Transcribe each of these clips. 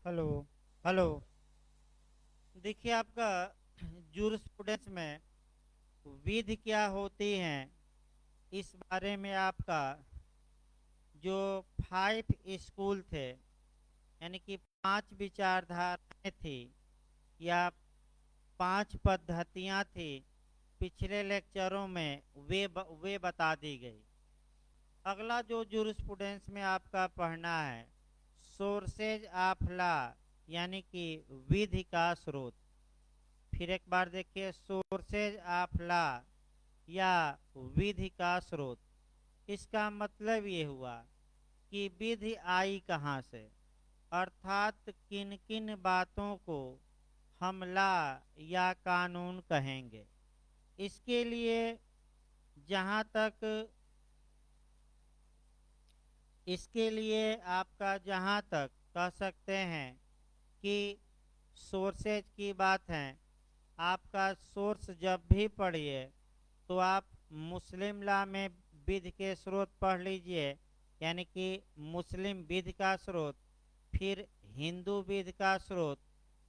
Hello. Hello. देखिए आपका jurisprudence में विधि क्या होती हैं, इस बारे में आपका जो 5 स्कूल थे, यानी कि 5 विचारधाराएं थी या 5 पद्धतियां थी, पिछले लेक्चरों में वे बता दी गई। अगला जो जूरिस्प्रूडेंस में आपका पढ़ना है, सोर्सेज ऑफ लॉ, यानी कि विधि का स्रोत। फिर एक बार देखिए, सोर्सेज ऑफ लॉ या विधि का स्रोत। इसका मतलब ये हुआ कि विधि आई कहाँ से, अर्थात किन किन बातों को हम लॉ या कानून कहेंगे। इसके लिए जहाँ तक इसके लिए आपका जहाँ तक कह सकते हैं कि सोर्सेज की बात है, आपका सोर्स जब भी पढ़िए तो आप मुस्लिम लॉ में विधि के स्रोत पढ़ लीजिए, यानी कि मुस्लिम विधि का स्रोत, फिर हिंदू विधि का स्रोत,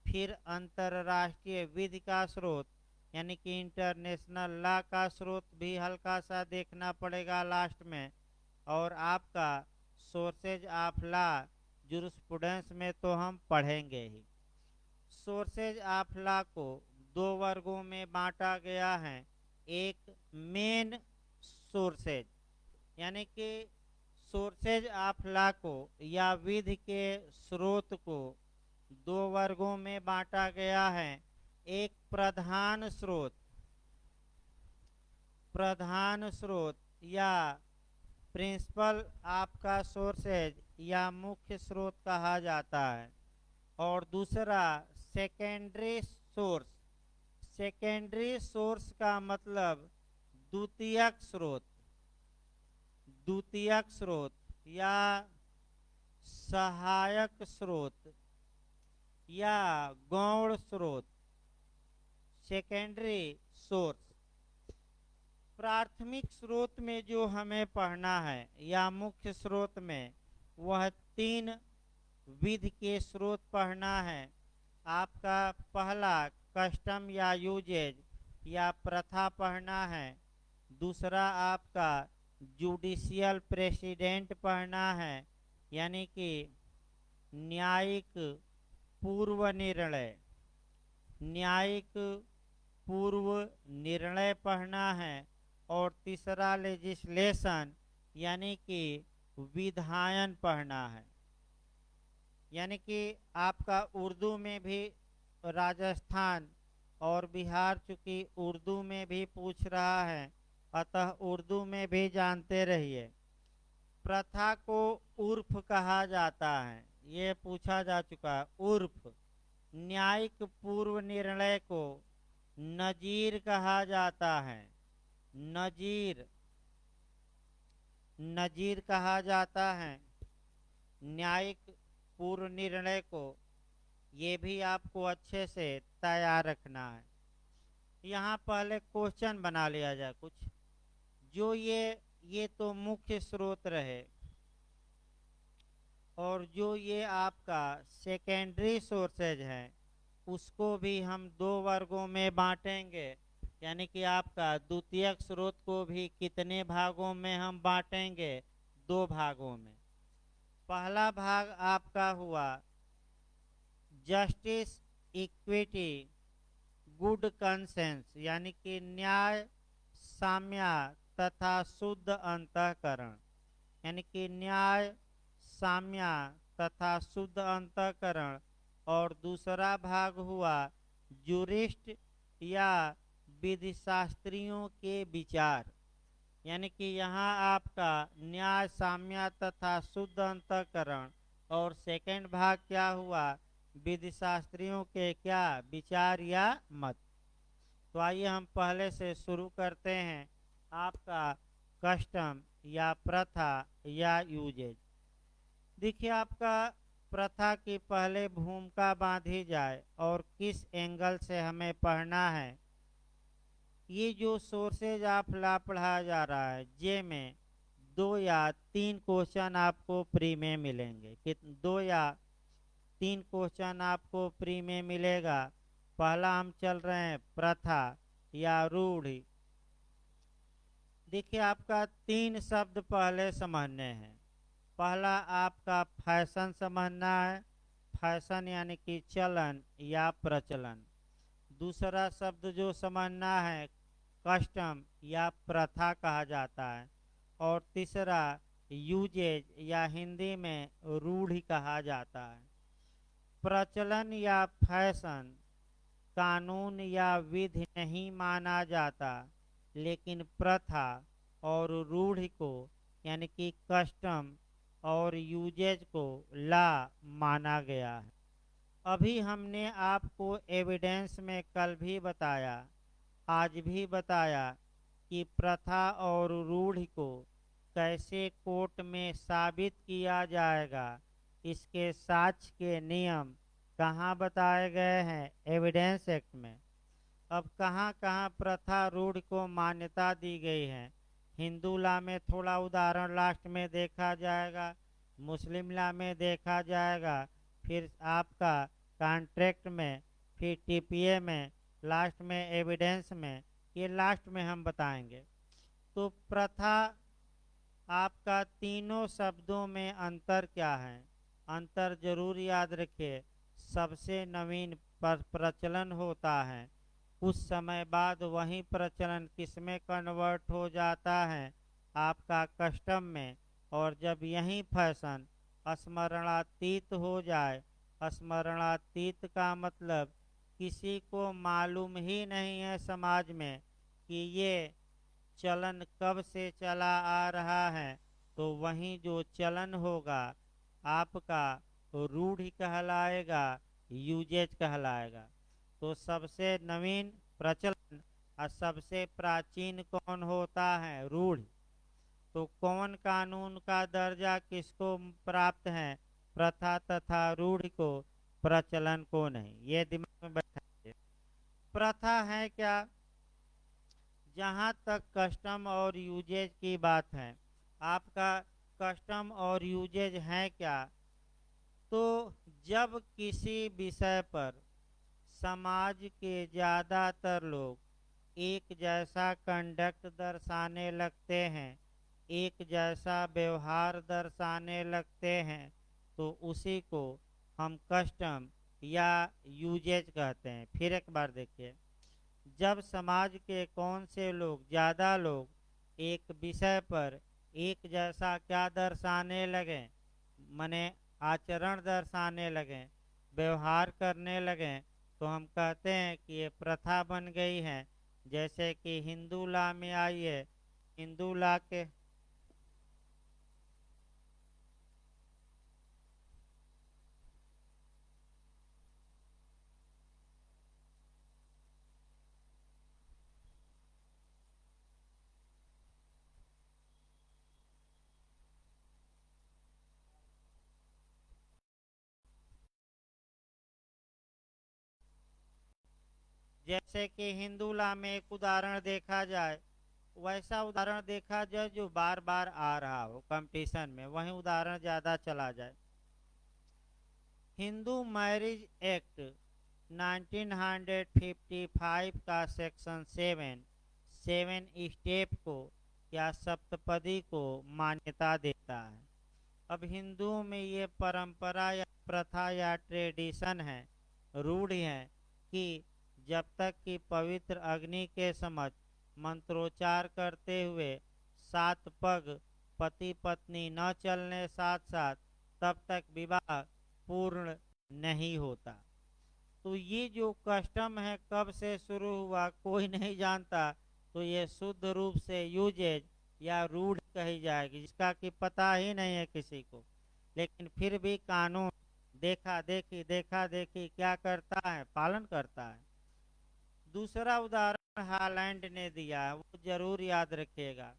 फिर अंतर्राष्ट्रीय विधि का स्रोत, यानी कि इंटरनेशनल लॉ का स्रोत भी हल्का सा देखना पड़ेगा लास्ट में। और आपका सोर्सेज ऑफ लॉ जूरिस्प्रूडेंस में तो हम पढ़ेंगे ही। सोर्सेज ऑफ लॉ को 2 वर्गों में बांटा गया है। एक मेन सोर्सेज, यानी कि सोर्सेज ऑफ लॉ को या विधि के स्रोत को 2 वर्गों में बांटा गया है। एक प्रधान स्रोत या प्रिंसिपल आपका सोर्सेज या मुख्य स्रोत कहा जाता है, और दूसरा सेकेंडरी सोर्स। सेकेंडरी सोर्स का मतलब द्वितीयक स्रोत, द्वितीयक स्रोत या सहायक स्रोत या गौण स्रोत, सेकेंडरी सोर्स। प्राथमिक स्रोत में जो हमें पढ़ना है या मुख्य स्रोत में, वह 3 विधि के स्रोत पढ़ना है। आपका पहला कस्टम या यूजेज या प्रथा पढ़ना है। दूसरा आपका जुडिशियल प्रेसिडेंट पढ़ना है, यानी कि न्यायिक पूर्व निर्णय, न्यायिक पूर्व निर्णय पढ़ना है। और तीसरा लेजिस्लेशन, यानी कि विधायन पढ़ना है। यानी कि आपका उर्दू में भी राजस्थान और बिहार चूंकि उर्दू में भी पूछ रहा है, अतः उर्दू में भी जानते रहिए। प्रथा को उर्फ कहा जाता है, ये पूछा जा चुका है, उर्फ। न्यायिक पूर्व निर्णय को नजीर कहा जाता है, नजीर, नजीर कहा जाता है न्यायिक पूर्व निर्णय को। ये भी आपको अच्छे से तैयार रखना है। यहाँ पहले क्वेश्चन बना लिया जाए कुछ। जो ये तो मुख्य स्रोत रहे, और जो ये आपका सेकेंडरी सोर्सेज है, उसको भी हम 2 वर्गों में बांटेंगे। यानी कि आपका द्वितीयक स्रोत को भी कितने भागों में हम बांटेंगे? 2 भागों में। पहला भाग आपका हुआ जस्टिस, इक्विटी, गुड कंसेंस, यानी कि न्याय, साम्य तथा शुद्ध अंतःकरण, यानी कि न्याय, साम्य तथा शुद्ध अंतःकरण। और दूसरा भाग हुआ जूरिस्ट या विधिशास्त्रियों के विचार, यानी कि यहाँ आपका न्याय, साम्य तथा शुद्ध अंतःकरण। और सेकंड भाग क्या हुआ? विधिशास्त्रियों के क्या विचार या मत। तो आइए हम पहले से शुरू करते हैं। आपका कस्टम या प्रथा या यूजेज। देखिए आपका प्रथा की पहले भूमिका बांधी जाए और किस एंगल से हमें पढ़ना है। ये जो सोर्सेज ऑफ लॉ पढ़ाया जा रहा है, जे में 2 या 3 क्वेश्चन आपको प्री में मिलेंगे कि 2 या 3 क्वेश्चन आपको प्री में मिलेगा। पहला हम चल रहे हैं प्रथा या रूढ़ि। देखिए आपका 3 शब्द पहले समझने हैं। पहला आपका फैशन समझना है, फैशन यानी कि चलन या प्रचलन। दूसरा शब्द जो समझना है कस्टम या प्रथा कहा जाता है। और तीसरा यूजेज या हिंदी में रूढ़ि कहा जाता है। प्रचलन या फैशन कानून या विधि नहीं माना जाता, लेकिन प्रथा और रूढ़ि को यानी कि कस्टम और यूजेज को ला माना गया है। अभी हमने आपको एविडेंस में कल भी बताया, आज भी बताया कि प्रथा और रूढ़ि को कैसे कोर्ट में साबित किया जाएगा। इसके साक्ष्य के नियम कहाँ बताए गए हैं? एविडेंस एक्ट में। अब कहाँ कहाँ प्रथा रूढ़ि को मान्यता दी गई है? हिंदू लॉ में थोड़ा उदाहरण लास्ट में देखा जाएगा, मुस्लिम लॉ में देखा जाएगा, फिर आपका कॉन्ट्रैक्ट में, फिर टीपीए में, लास्ट में एविडेंस में। ये लास्ट में हम बताएंगे। तो प्रथा आपका तीनों शब्दों में अंतर क्या है? अंतर जरूर याद रखिए। सबसे नवीन प्रचलन होता है, कुछ समय बाद वही प्रचलन किसमें कन्वर्ट हो जाता है? आपका कस्टम में। और जब यही फैशन स्मरणातीत हो जाए, स्मरणातीत का मतलब किसी को मालूम ही नहीं है समाज में कि ये चलन कब से चला आ रहा है, तो वहीं जो चलन होगा आपका रूढ़ि कहलाएगा, यूजेज कहलाएगा। तो सबसे नवीन प्रचलन और सबसे प्राचीन कौन होता है? रूढ़ि। तो कौन कानून का दर्जा किसको प्राप्त है? प्रथा तथा रूढ़ि को, प्रचलन को नहीं। ये दिमाग में बैठाइए। प्रथा है क्या? जहाँ तक कस्टम और यूजेज की बात है, आपका कस्टम और यूजेज है क्या? तो जब किसी विषय पर समाज के ज़्यादातर लोग एक जैसा कंडक्ट दर्शाने लगते हैं, एक जैसा व्यवहार दर्शाने लगते हैं, तो उसी को हम कस्टम या यूजेज कहते हैं। फिर एक बार देखिए, जब समाज के कौन से लोग, ज़्यादा लोग एक विषय पर एक जैसा क्या दर्शाने लगे, मने आचरण दर्शाने लगे, व्यवहार करने लगे, तो हम कहते हैं कि ये प्रथा बन गई है। जैसे कि हिंदू लॉ में आइए, हिंदू लॉ के जैसे कि हिंदू लॉ में एक उदाहरण देखा जाए, वैसा उदाहरण देखा जाए जो बार बार आ रहा हो कंपटीशन में, वही उदाहरण ज़्यादा चला जाए। हिंदू मैरिज एक्ट 1955 का सेक्शन 7 स्टेप को या सप्तपदी को मान्यता देता है। अब हिंदुओं में ये परंपरा या प्रथा या ट्रेडिशन है, रूढ़ि है कि जब तक कि पवित्र अग्नि के समक्ष मंत्रोच्चार करते हुए 7 पग पति पत्नी न चलने साथ साथ, तब तक विवाह पूर्ण नहीं होता। तो ये जो कस्टम है कब से शुरू हुआ कोई नहीं जानता। तो ये शुद्ध रूप से यूजेज या रूढ़ कही जाएगी, जिसका कि पता ही नहीं है किसी को। लेकिन फिर भी कानून देखा देखी क्या करता है? पालन करता है। दूसरा उदाहरण हालैंड ने दिया है, वो जरूर याद रखिएगा।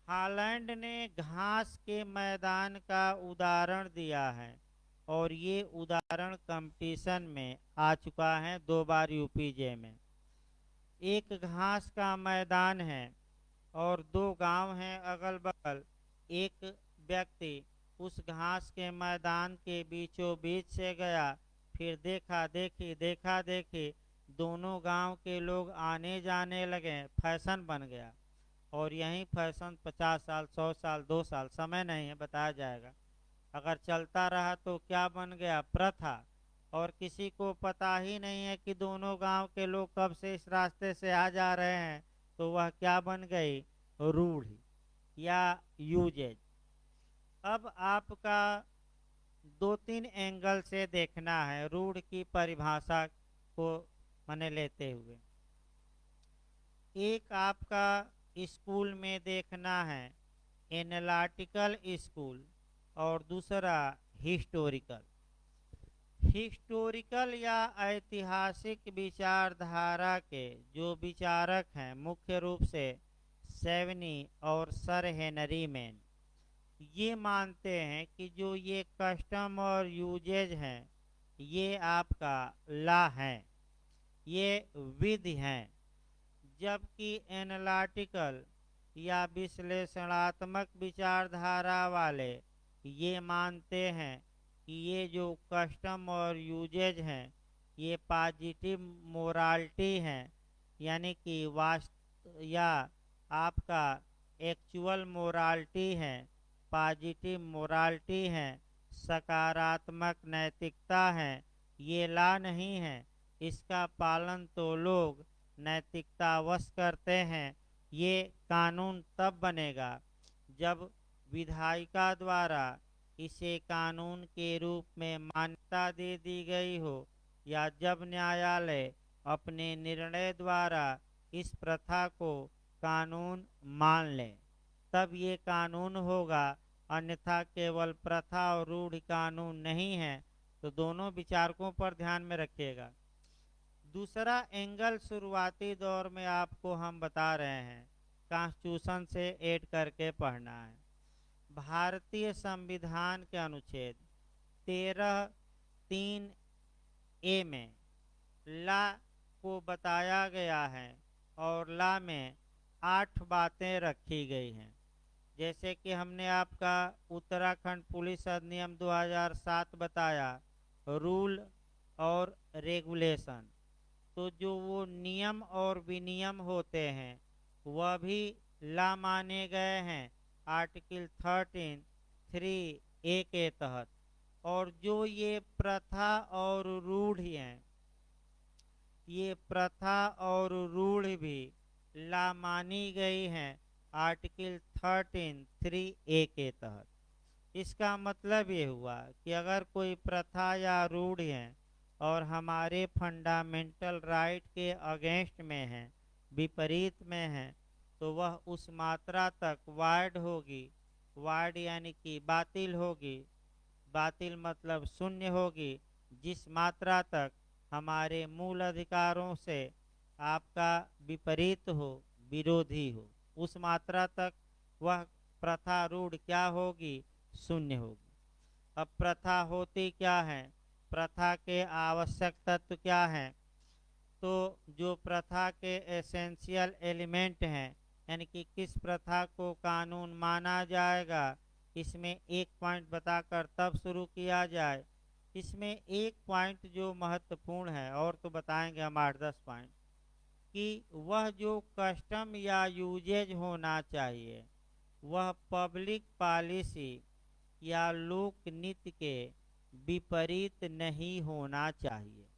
हालैंड ने घास के मैदान का उदाहरण दिया है, और ये उदाहरण कंपटीशन में आ चुका है 2 बार यूपीजे में। एक घास का मैदान है और 2 गांव हैं अगल बगल। एक व्यक्ति उस घास के मैदान के बीचों बीच से गया। फिर देखा देखी दोनों गांव के लोग आने जाने लगे। फैशन बन गया। और यही फैशन 50 साल, 100 साल, 2 साल, समय नहीं है, बताया जाएगा। अगर चलता रहा तो क्या बन गया? प्रथा। और किसी को पता ही नहीं है कि दोनों गांव के लोग कब से इस रास्ते से आ जा रहे हैं, तो वह क्या बन गई? रूढ़ी या यूजेज। अब आपका दो तीन एंगल से देखना है रूढ़ की परिभाषा को माने लेते हुए। एक आपका स्कूल में देखना है एनालिटिकल स्कूल, और दूसरा हिस्टोरिकल। हिस्टोरिकल या ऐतिहासिक विचारधारा के जो विचारक हैं मुख्य रूप से सेवनी और सर हेनरी मैन, ये मानते हैं कि जो ये कस्टम और यूजेज हैं ये आपका ला हैं, ये विधि हैं। जबकि एनालिटिकल या विश्लेषणात्मक विचारधारा वाले ये मानते हैं कि ये जो कस्टम और यूजेज हैं ये पॉजिटिव मोरालिटी हैं, यानी कि वास्तव या आपका एक्चुअल मोरालिटी है, पॉजिटिव मोरालिटी है, सकारात्मक नैतिकता है। ये ला नहीं है, इसका पालन तो लोग नैतिकतावश करते हैं। ये कानून तब बनेगा जब विधायिका द्वारा इसे कानून के रूप में मान्यता दे दी गई हो, या जब न्यायालय अपने निर्णय द्वारा इस प्रथा को कानून मान ले, तब ये कानून होगा। अन्यथा केवल प्रथा और रूढ़ कानून नहीं है। तो दोनों विचारकों पर ध्यान में रखिएगा। दूसरा एंगल शुरुआती दौर में आपको हम बता रहे हैं, कॉन्स्टिट्यूशन से ऐड करके पढ़ना है। भारतीय संविधान के अनुच्छेद 13(3)(a) में ला को बताया गया है, और ला में 8 बातें रखी गई हैं। जैसे कि हमने आपका उत्तराखंड पुलिस अधिनियम 2007 बताया, रूल और रेगुलेशन। तो जो वो नियम और विनियम होते हैं वह भी ला माने गए हैं आर्टिकल 13(3)(a) के तहत। और जो ये प्रथा और रूढ़ हैं, ये प्रथा और रूढ़ भी ला मानी गई हैं आर्टिकल 13(3)(a) के तहत। इसका मतलब ये हुआ कि अगर कोई प्रथा या रूढ़ है और हमारे फंडामेंटल राइट के अगेंस्ट में है, विपरीत में है, तो वह उस मात्रा तक वाइड होगी। वाइड यानी कि बातिल होगी। बातिल मतलब शून्य होगी, जिस मात्रा तक हमारे मूल अधिकारों से आपका विपरीत हो, विरोधी हो, उस मात्रा तक वह प्रथा रूढ़ क्या होगी? शून्य होगी। अब प्रथा होती क्या है? प्रथा के आवश्यक तत्व क्या हैं? तो जो प्रथा के एसेंशियल एलिमेंट हैं, यानी कि किस प्रथा को कानून माना जाएगा, इसमें एक पॉइंट बताकर तब शुरू किया जाए। इसमें एक पॉइंट जो महत्वपूर्ण है, और तो बताएंगे हम 8-10 पॉइंट, कि वह जो कस्टम या यूजेज होना चाहिए वह पब्लिक पॉलिसी या लोक नीति के विपरीत नहीं होना चाहिए।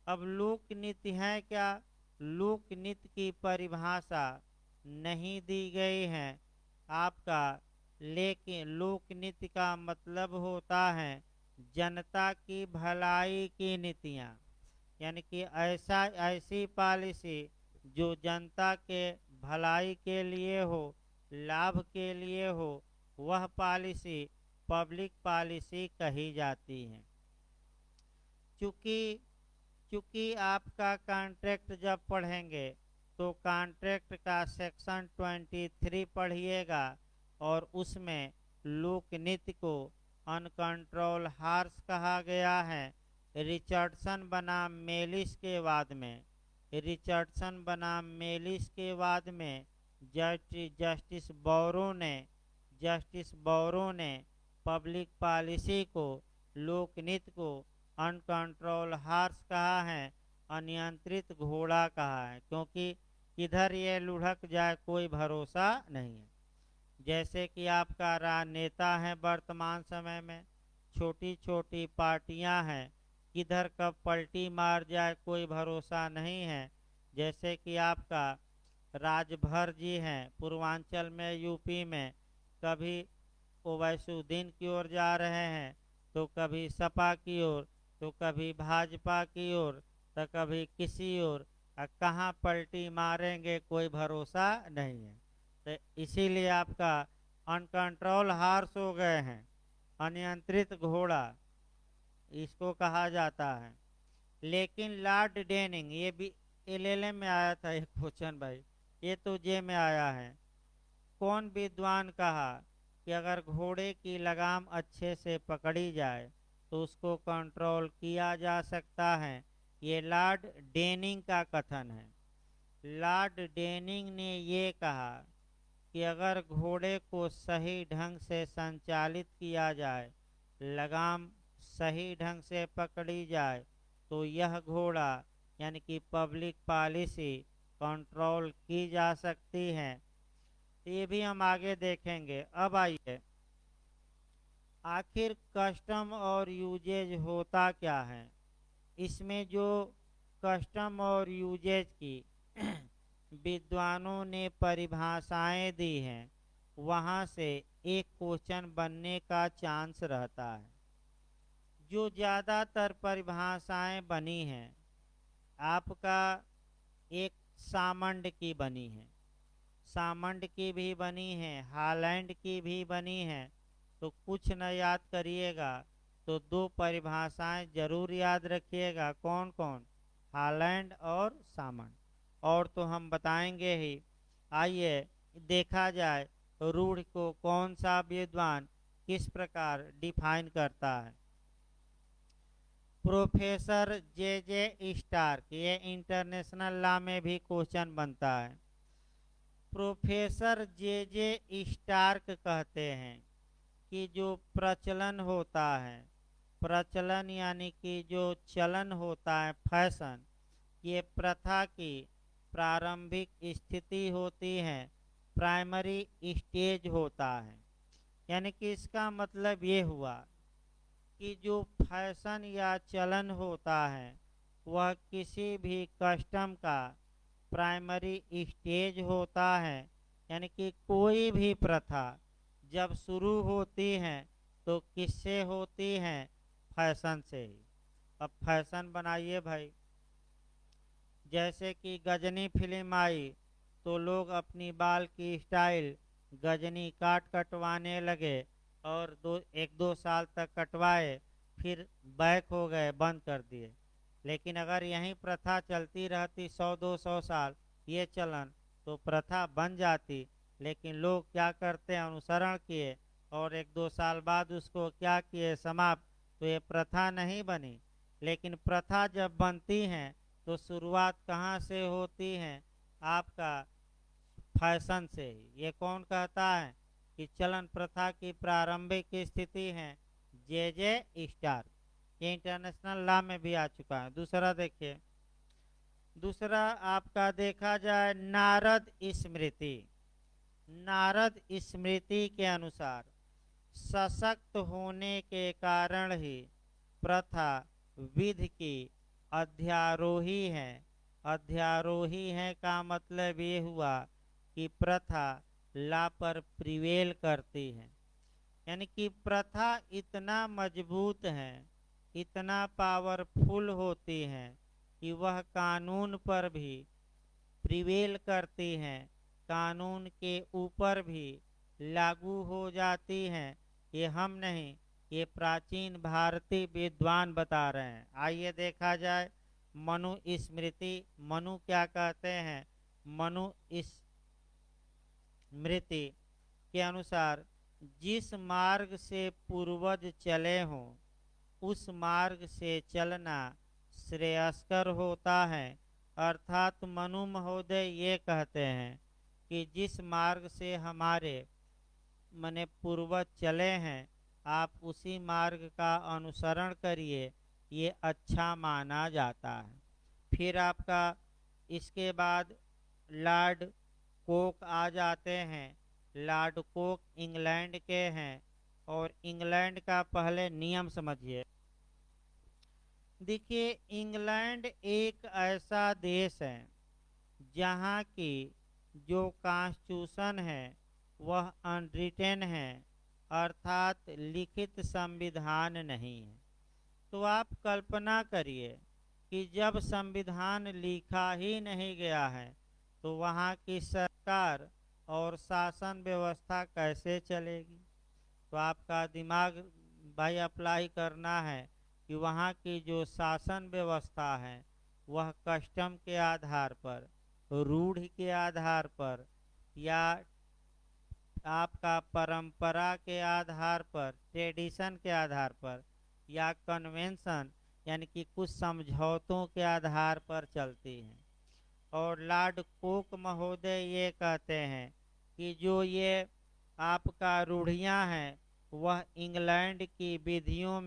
अब लोक नीति है क्या? लोक नीति की परिभाषा नहीं दी गई है आपका, लेकिन लोक नीति का मतलब होता है जनता की भलाई की नीतियाँ, यानी कि ऐसी पॉलिसी जो जनता के भलाई के लिए हो, लाभ के लिए हो, वह पॉलिसी पब्लिक पॉलिसी कही जाती है। चूँकि चूँकि आपका कॉन्ट्रैक्ट जब पढ़ेंगे तो कॉन्ट्रैक्ट का सेक्शन 23 पढ़िएगा, और उसमें लोक नीति को अनकंट्रोल हार्स कहा गया है। रिचर्डसन बनाम मेलिस के बाद में जस्टिस बौरो ने पब्लिक पॉलिसी को, लोकनीति को अनकंट्रोल हॉर्स कहा है, अनियंत्रित घोड़ा कहा है, क्योंकि किधर ये लुढ़क जाए कोई भरोसा नहीं है। जैसे कि आपका राजनेता है वर्तमान समय में, छोटी छोटी पार्टियां हैं, किधर कब पलटी मार जाए कोई भरोसा नहीं है। जैसे कि आपका राजभर जी हैं पूर्वांचल में, यूपी में, कभी ओवैसुद्दीन की ओर जा रहे हैं, तो कभी सपा की ओर, तो कभी भाजपा की ओर, तो कभी किसी ओर। कहाँ पलटी मारेंगे कोई भरोसा नहीं है। तो इसीलिए आपका अनकंट्रोल हार्स हो गए हैं, अनियंत्रित घोड़ा इसको कहा जाता है। लेकिन लॉर्ड डेनिंग, ये भी एलएलएम में आया था एक क्वेश्चन भाई, ये तो जे में आया है। कौन विद्वान कहा कि अगर घोड़े की लगाम अच्छे से पकड़ी जाए तो उसको कंट्रोल किया जा सकता है? ये लॉर्ड डेनिंग का कथन है। लॉर्ड डेनिंग ने ये कहा कि अगर घोड़े को सही ढंग से संचालित किया जाए, लगाम सही ढंग से पकड़ी जाए, तो यह घोड़ा यानी कि पब्लिक पॉलिसी कंट्रोल की जा सकती है। ये भी हम आगे देखेंगे। अब आइए, आखिर कस्टम और यूजेज होता क्या है? इसमें जो कस्टम और यूजेज की विद्वानों ने परिभाषाएं दी हैं, वहाँ से एक क्वेश्चन बनने का चांस रहता है। जो ज़्यादातर परिभाषाएं बनी हैं, आपका एक सामंड की बनी है, सामंड की भी बनी है, हालैंड की भी बनी है। तो कुछ न याद करिएगा तो दो परिभाषाएं जरूर याद रखिएगा। कौन कौन? हालैंड और सामंड। और तो हम बताएंगे ही। आइए देखा जाए रूढ़ को कौन सा विद्वान किस प्रकार डिफाइन करता है। प्रोफेसर जे जे स्टार्क, ये इंटरनेशनल लॉ में भी क्वेश्चन बनता है। प्रोफेसर जे जे स्टार्क कहते हैं कि जो प्रचलन होता है, प्रचलन यानी कि जो चलन होता है, फैशन, ये प्रथा की प्रारंभिक स्थिति होती है, प्राइमरी स्टेज होता है। यानी कि इसका मतलब ये हुआ कि जो फैशन या चलन होता है वह किसी भी कस्टम का प्राइमरी स्टेज होता है। यानी कि कोई भी प्रथा जब शुरू होती है तो किससे होती है? फैशन से ही। अब फैशन बनाइए भाई। जैसे कि गजनी फिल्म आई तो लोग अपनी बाल की स्टाइल गजनी काट कटवाने लगे, और एक दो साल तक कटवाए, फिर बैक हो गए, बंद कर दिए। लेकिन अगर यही प्रथा चलती रहती 100-200 साल ये चलन, तो प्रथा बन जाती। लेकिन लोग क्या करते हैं, अनुसरण किए, और एक दो साल बाद उसको क्या किए, समाप्त। तो ये प्रथा नहीं बनी। लेकिन प्रथा जब बनती है तो शुरुआत कहाँ से होती है? आपका फैशन से ही। ये कौन कहता है कि चलन प्रथा की प्रारंभिक स्थिति है? जे जे स्टार्क। ये इंटरनेशनल लॉ में भी आ चुका है। दूसरा देखिए, दूसरा आपका देखा जाए नारद स्मृति। नारद स्मृति के अनुसार सशक्त होने के कारण ही प्रथा विधि की अध्यारोही है। अध्यारोही है का मतलब ये हुआ कि प्रथा ला पर प्रिवेल करती है। यानी कि प्रथा इतना मजबूत है, इतना पावरफुल होती है कि वह कानून पर भी प्रिवेल करती हैं, कानून के ऊपर भी लागू हो जाती हैं। ये हम नहीं, ये प्राचीन भारतीय विद्वान बता रहे हैं। आइए देखा जाए मनु स्मृति। मनु क्या कहते हैं? मनु स्मृति के अनुसार जिस मार्ग से पूर्वज चले हों उस मार्ग से चलना श्रेयस्कर होता है। अर्थात मनु महोदय ये कहते हैं कि जिस मार्ग से हमारे मने पूर्वज चले हैं आप उसी मार्ग का अनुसरण करिए, ये अच्छा माना जाता है। फिर आपका इसके बाद लॉर्ड कोक आ जाते हैं। लॉर्ड कोक इंग्लैंड के हैं और इंग्लैंड का पहले नियम समझिए। देखिए, इंग्लैंड एक ऐसा देश है जहाँ की जो कॉन्स्टिट्यूशन है वह अनरिटेन है, अर्थात लिखित संविधान नहीं है। तो आप कल्पना करिए कि जब संविधान लिखा ही नहीं गया है तो वहाँ की सरकार और शासन व्यवस्था कैसे चलेगी। तो आपका दिमाग भाई अप्लाई करना है कि वहाँ की जो शासन व्यवस्था है वह कस्टम के आधार पर, रूढ़ि के आधार पर, या आपका परंपरा के आधार पर, ट्रेडिशन के आधार पर, या कन्वेंशन यानी कि कुछ समझौतों के आधार पर चलती हैं। और लॉर्ड कोक महोदय ये कहते हैं कि जो ये आपका रूढ़ियाँ हैं वह इंग्लैंड की विधियों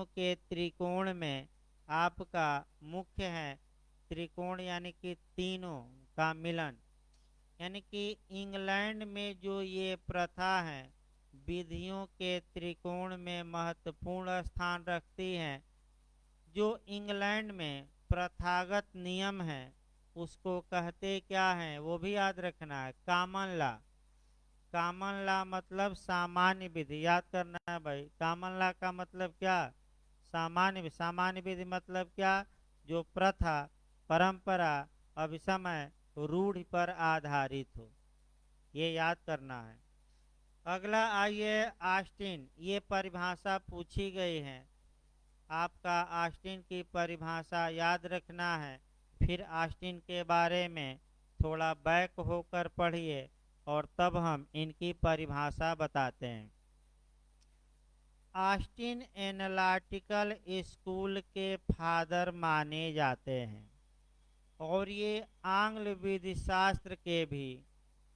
के त्रिकोण में आपका मुख्य है। त्रिकोण यानी कि तीनों का मिलन, यानी कि इंग्लैंड में जो ये प्रथा है विधियों के त्रिकोण में महत्वपूर्ण स्थान रखती हैं। जो इंग्लैंड में प्रथागत नियम है उसको कहते क्या है वो भी याद रखना है, कॉमन लॉ। कॉमन लॉ मतलब सामान्य विधि, याद करना है भाई। कॉमन लॉ का मतलब क्या, सामान्य विधि मतलब क्या, जो प्रथा, परंपरा, अभिसमय, रूढ़ि पर आधारित हो, ये याद करना है। अगला आइए ऑस्टिन, ये परिभाषा पूछी गई है, आपका ऑस्टिन की परिभाषा याद रखना है। फिर ऑस्टिन के बारे में थोड़ा बैक होकर पढ़िए और तब हम इनकी परिभाषा बताते हैं। ऑस्टिन एनालिटिकल स्कूल के फादर माने जाते हैं और ये आंग्ल विधि शास्त्र के भी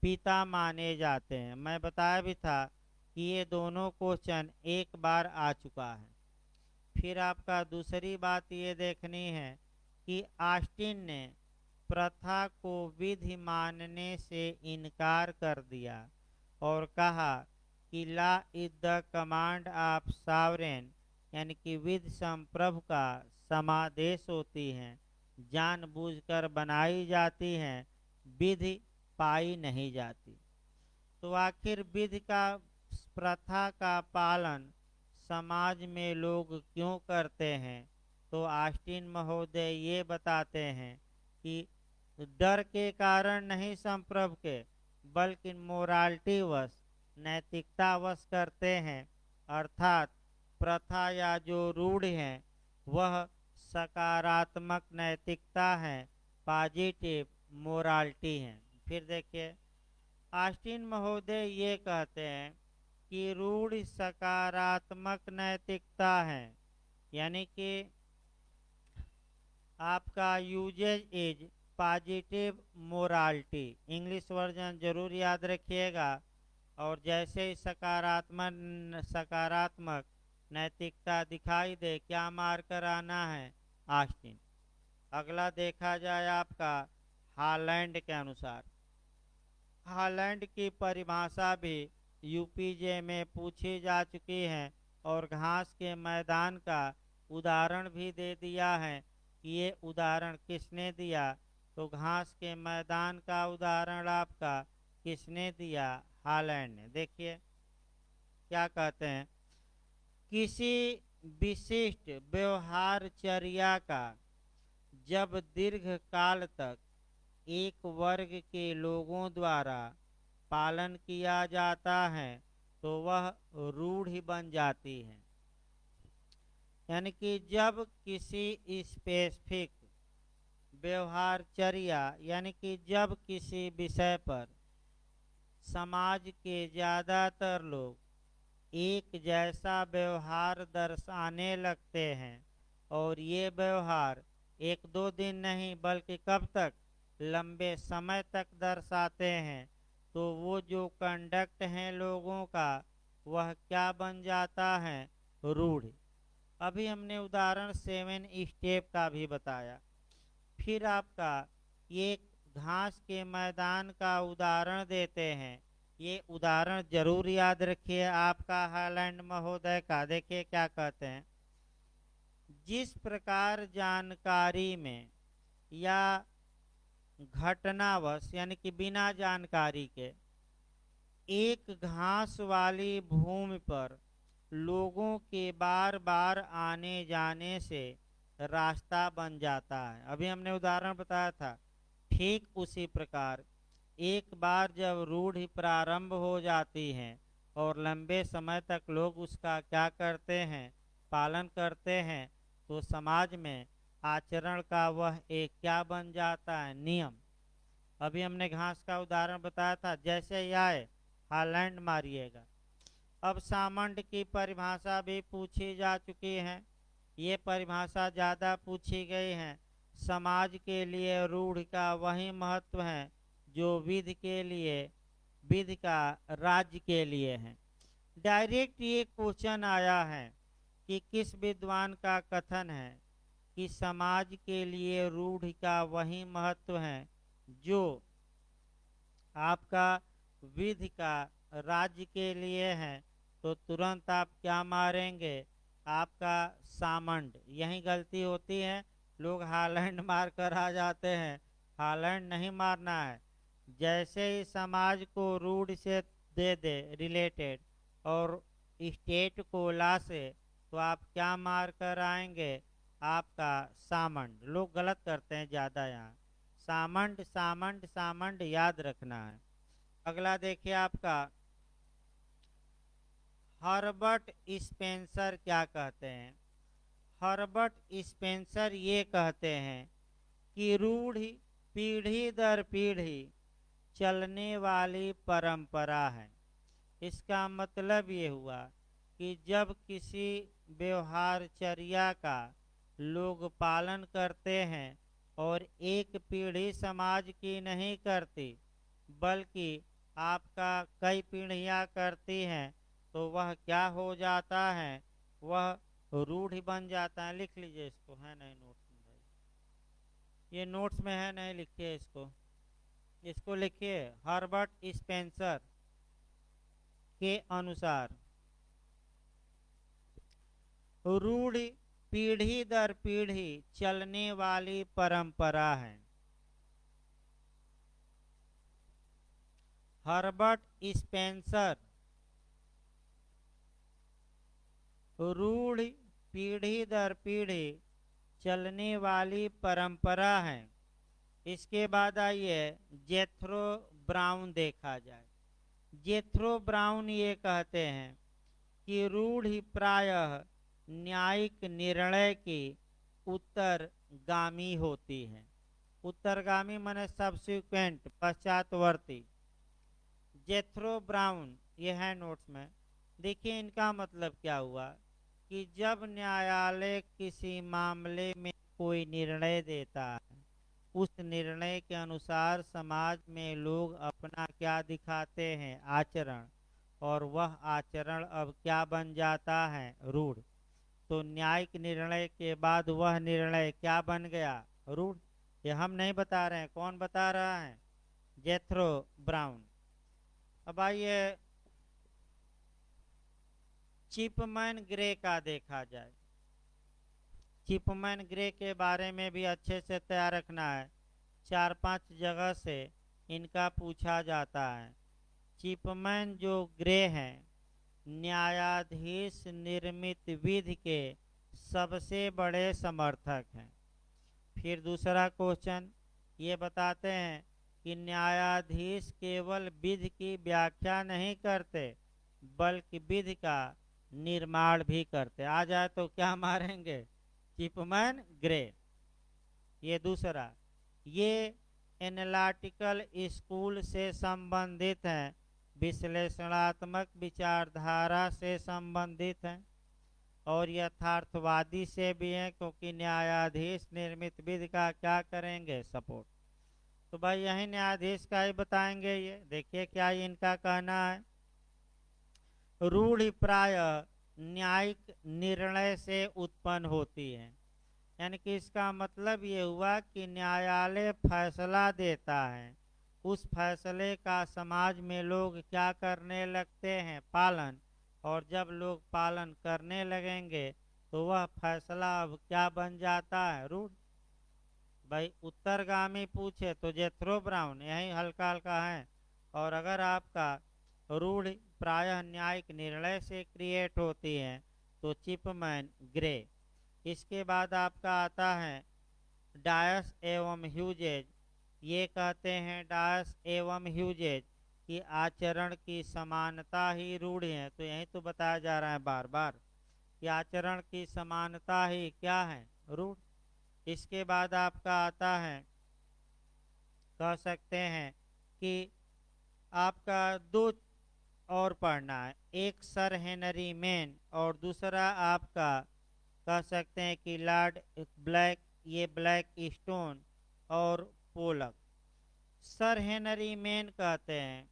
पिता माने जाते हैं। मैं बताया भी था कि ये दोनों क्वेश्चन एक बार आ चुका है। फिर आपका दूसरी बात ये देखनी है कि ऑस्टिन ने प्रथा को विधि मानने से इनकार कर दिया और कहा कि law is the command of sovereign, यानी कि विधि संप्रभु का समादेश होती हैं, जानबूझकर बनाई जाती हैं, विधि पाई नहीं जाती। तो आखिर विधि का, प्रथा का पालन समाज में लोग क्यों करते हैं। तो ऑस्टिन महोदय ये बताते हैं कि डर के कारण नहीं संप्रभु के, बल्कि मोरालिटी वश, नैतिकता वश करते हैं। अर्थात प्रथा या जो रूढ़ है वह सकारात्मक नैतिकता है, पॉजिटिव मोरालिटी है। फिर देखिए, ऑस्टिन महोदय ये कहते हैं कि रूढ़ सकारात्मक नैतिकता है, यानी कि आपका usages is positive morality. English version जरूर याद रखिएगा। और जैसे ही सकारात्मक नैतिकता दिखाई दे क्या मार कर आना है, ऑस्टिन। अगला देखा जाए आपका हॉलैंड के अनुसार, हॉलैंड की परिभाषा भी यूपीजे में पूछी जा चुकी है और घास के मैदान का उदाहरण भी दे दिया है। ये उदाहरण किसने दिया, तो घास के मैदान का उदाहरण आपका किसने दिया, हॉलैंड ने। देखिए क्या कहते हैं, किसी विशिष्ट व्यवहारचर्या का जब दीर्घ काल तक एक वर्ग के लोगों द्वारा पालन किया जाता है तो वह रूढ़ि बन जाती है। यानी कि जब किसी स्पेसिफिक व्यवहारचर्या, यानी कि जब किसी विषय पर समाज के ज़्यादातर लोग एक जैसा व्यवहार दर्शाने लगते हैं और ये व्यवहार एक दो दिन नहीं बल्कि कब तक, लंबे समय तक दर्शाते हैं, तो वो जो कंडक्ट हैं लोगों का वह क्या बन जाता है? रूढ़। अभी हमने उदाहरण 7 स्टेप का भी बताया। फिर आपका एक घास के मैदान का उदाहरण देते हैं। ये उदाहरण जरूर याद रखिए आपका हालैंड महोदय का। देखिए क्या कहते हैं, जिस प्रकार जानकारी में या घटनावश यानी कि बिना जानकारी के एक घास वाली भूमि पर लोगों के बार बार आने जाने से रास्ता बन जाता है। अभी हमने उदाहरण बताया था। ठीक उसी प्रकार एक बार जब रूढ़ि प्रारंभ हो जाती है और लंबे समय तक लोग उसका क्या करते हैं? पालन करते हैं, तो समाज में आचरण का वह एक क्या बन जाता है? नियम। अभी हमने घास का उदाहरण बताया था। जैसे ही आए हालैंड मारिएगा। अब सामंड की परिभाषा भी पूछी जा चुकी है। ये परिभाषा ज़्यादा पूछी गई है। समाज के लिए रूढ़ का वही महत्व है जो विधि का राज्य के लिए है। डायरेक्ट ये क्वेश्चन आया है कि किस विद्वान का कथन है कि समाज के लिए रूढ़ का वही महत्व है जो आपका विधि का राज्य के लिए है, तो तुरंत आप क्या मारेंगे? आपका सामंड। यही गलती होती है, लोग हालैंड मार कर आ जाते हैं। हालैंड नहीं मारना है। जैसे ही समाज को रूढ़ से दे दे रिलेटेड और स्टेट को ला से, तो आप क्या मार कर आएंगे? आपका सामंड। लोग गलत करते हैं ज़्यादा यहाँ। सामंड सामंड सामंड याद रखना है। अगला देखिए आपका हर्बर्ट स्पेंसर क्या कहते हैं। हर्बर्ट स्पेंसर ये कहते हैं कि रूढ़ पीढ़ी दर पीढ़ी चलने वाली परंपरा है। इसका मतलब ये हुआ कि जब किसी व्यवहारचर्या का लोग पालन करते हैं और एक पीढ़ी समाज की नहीं करती बल्कि आपका कई पीढ़ियां करती हैं, तो वह क्या हो जाता है? वह रूढ़ बन जाता है। लिख लीजिए इसको, है नहीं नोट्स में भाई, ये नोट्स में है नहीं, लिखिए इसको। इसको लिखिए, हर्बर्ट स्पेंसर के अनुसार रूढ़ पीढ़ी दर पीढ़ी चलने वाली परंपरा है। हर्बर्ट स्पेंसर रूढ़ पीढ़ी दर पीढ़ी चलने वाली परंपरा है। इसके बाद आइए जेथरो ब्राउन देखा जाए। जेथरो ब्राउन ये कहते हैं कि रूढ़ प्रायः न्यायिक निर्णय की उत्तरगामी होती है। उत्तरगामी माने सब्सिक्वेंट, पश्चातवर्ती। जेथरो ब्राउन ये है नोट्स में। देखिए इनका मतलब क्या हुआ कि जब न्यायालय किसी मामले में कोई निर्णय देता है, उस निर्णय के अनुसार समाज में लोग अपना क्या दिखाते हैं? आचरण। और वह आचरण अब क्या बन जाता है? रूढ़। तो न्यायिक निर्णय के बाद वह निर्णय क्या बन गया? रूढ़। ये हम नहीं बता रहे हैं, कौन बता रहा है? जेथरो ब्राउन। अब आइए चिपमैन ग्रे का देखा जाए। चिपमैन ग्रे के बारे में भी अच्छे से तैयार रखना है। 4-5 जगह से इनका पूछा जाता है। चिपमैन जो ग्रे हैं, न्यायाधीश निर्मित विधि के सबसे बड़े समर्थक हैं। फिर दूसरा क्वेश्चन ये बताते हैं कि न्यायाधीश केवल विधि की व्याख्या नहीं करते बल्कि विधि का निर्माण भी करते। आ जाए तो क्या मारेंगे? चिपमैन ग्रे। ये दूसरा, ये एनालिटिकल स्कूल से संबंधित हैं, विश्लेषणात्मक विचारधारा से संबंधित हैं और यथार्थवादी से भी हैं, क्योंकि न्यायाधीश निर्मित विधि का क्या करेंगे? सपोर्ट। तो भाई यही न्यायाधीश का ही बताएंगे। ये देखिए क्या इनका कहना है। रूढ़ि प्राय न्यायिक निर्णय से उत्पन्न होती है। यानी कि इसका मतलब ये हुआ कि न्यायालय फैसला देता है, उस फैसले का समाज में लोग क्या करने लगते हैं, पालन। और जब लोग पालन करने लगेंगे तो वह फैसला अब क्या बन जाता है, रूढ़। भाई उत्तरगामी पूछे तो जेथरो ब्राउन यही हल्का हल्का है। और अगर आपका रूढ़ प्रायः न्यायिक निर्णय से क्रिएट होती है तो चिपमैन ग्रे। इसके बाद आपका आता है डायस एवं ह्यूजेज। ये कहते हैं डायस एवं ह्यूजेज कि आचरण की समानता ही रूढ़ है। तो यही तो बताया जा रहा है बार बार कि आचरण की समानता ही क्या है, रूढ़। इसके बाद आपका आता है, कह सकते हैं कि आपका दो और पढ़ना है, एक सर हेनरी मेन और दूसरा आपका कह सकते हैं कि लॉर्ड ब्लैक, ये ब्लैक स्टोन और पोलक। सर हेनरी मेन कहते हैं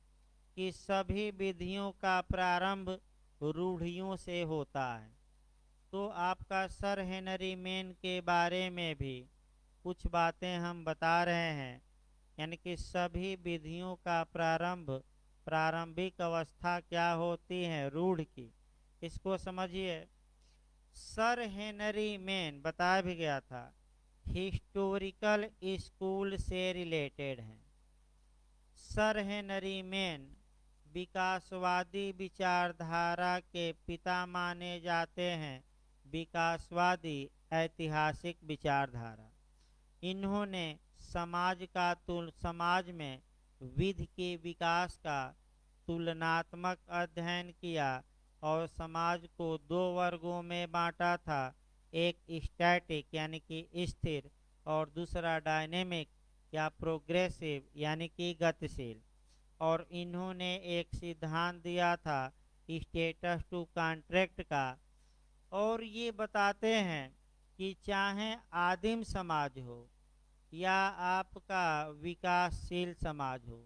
कि सभी विधियों का प्रारंभ रूढ़ियों से होता है। तो आपका सर हेनरी मेन के बारे में भी कुछ बातें हम बता रहे हैं। यानी कि सभी विधियों का प्रारंभिक अवस्था क्या होती है, रूढ़ की। इसको समझिए। सर हेनरी मेन बताया भी गया था हिस्टोरिकल स्कूल से रिलेटेड हैं। सर हेनरी मेन विकासवादी विचारधारा के पिता माने जाते हैं। विकासवादी ऐतिहासिक विचारधारा। इन्होंने समाज में विधि के विकास का तुलनात्मक अध्ययन किया और समाज को दो वर्गों में बांटा था, एक स्टैटिक यानी कि स्थिर और दूसरा डायनेमिक या प्रोग्रेसिव यानी कि गतिशील। और इन्होंने एक सिद्धांत दिया था स्टेटस टू कॉन्ट्रैक्ट का। और ये बताते हैं कि चाहे आदिम समाज हो या आपका विकासशील समाज हो,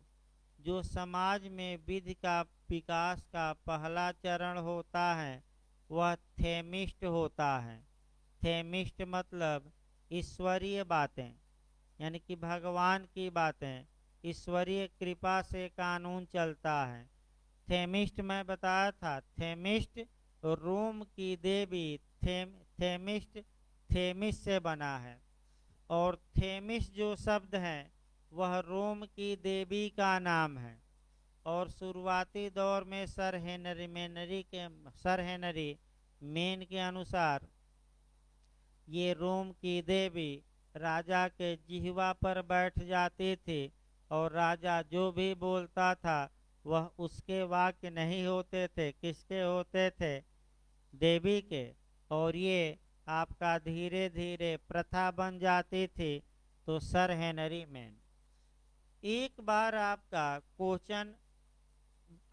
जो समाज में विधि का विकास का पहला चरण होता है वह थेमिस्ट होता है। थेमिस्ट मतलब ईश्वरीय बातें, यानी कि भगवान की बातें, ईश्वरीय कृपा से कानून चलता है। थेमिस्ट मैं बताया था, थेमिस्ट रोम की देवी थेमिस्ट थेमिस से बना है। और थेमिस जो शब्द है वह रोम की देवी का नाम है। और शुरुआती दौर में सर हेनरी मेन के अनुसार ये रोम की देवी राजा के जिह्वा पर बैठ जाती थी और राजा जो भी बोलता था वह उसके वाक्य नहीं होते थे, किसके होते थे, देवी के। और ये आपका धीरे धीरे प्रथा बन जाती थी। तो सर हेनरी मेन। एक बार आपका क्वेश्चन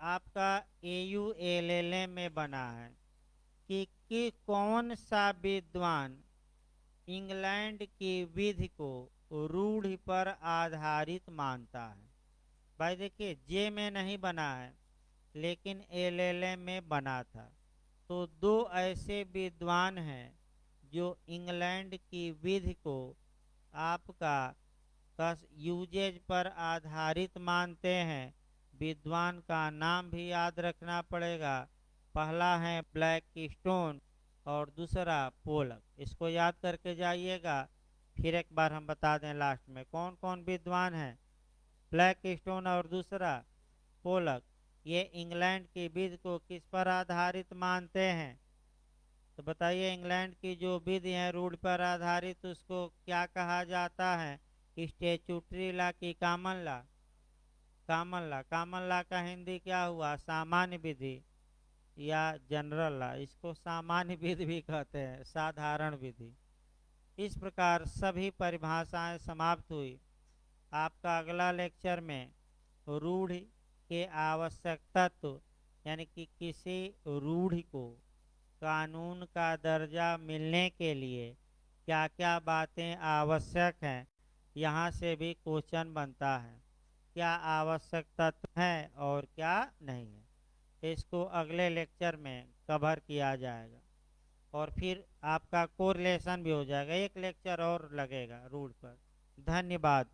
आपका AULLM में बना है कि कौन सा विद्वान इंग्लैंड की विधि को रूढ़ पर आधारित मानता है। भाई देखिए जे में नहीं बना है लेकिन LLM में बना था। तो दो ऐसे विद्वान हैं जो इंग्लैंड की विधि को आपका यूजेज पर आधारित मानते हैं। विद्वान का नाम भी याद रखना पड़ेगा। पहला है ब्लैक स्टोन और दूसरा पोलक। इसको याद करके जाइएगा। फिर एक बार हम बता दें लास्ट में कौन कौन विद्वान हैं। ब्लैक स्टोन और दूसरा पोलक ये इंग्लैंड की विधि को किस पर आधारित मानते हैं। तो बताइए इंग्लैंड की जो विधि है रूढ़ पर आधारित उसको क्या कहा जाता है, स्टेचुटरी लॉ की कॉमन लॉ। कॉमन लॉ का हिंदी क्या हुआ, सामान्य विधि या जनरल लॉ। इसको सामान्य विधि भी कहते हैं, साधारण विधि। इस प्रकार सभी परिभाषाएं समाप्त हुई। आपका अगला लेक्चर में रूढ़ के आवश्यक तत्व यानी कि किसी रूढ़ को कानून का दर्जा मिलने के लिए क्या क्या बातें आवश्यक हैं, यहाँ से भी क्वेश्चन बनता है। क्या आवश्यक तत्व है और क्या नहीं है। इसको अगले लेक्चर में कवर किया जाएगा और फिर आपका कोरिलेशन भी हो जाएगा। एक लेक्चर और लगेगा रूट पर। धन्यवाद।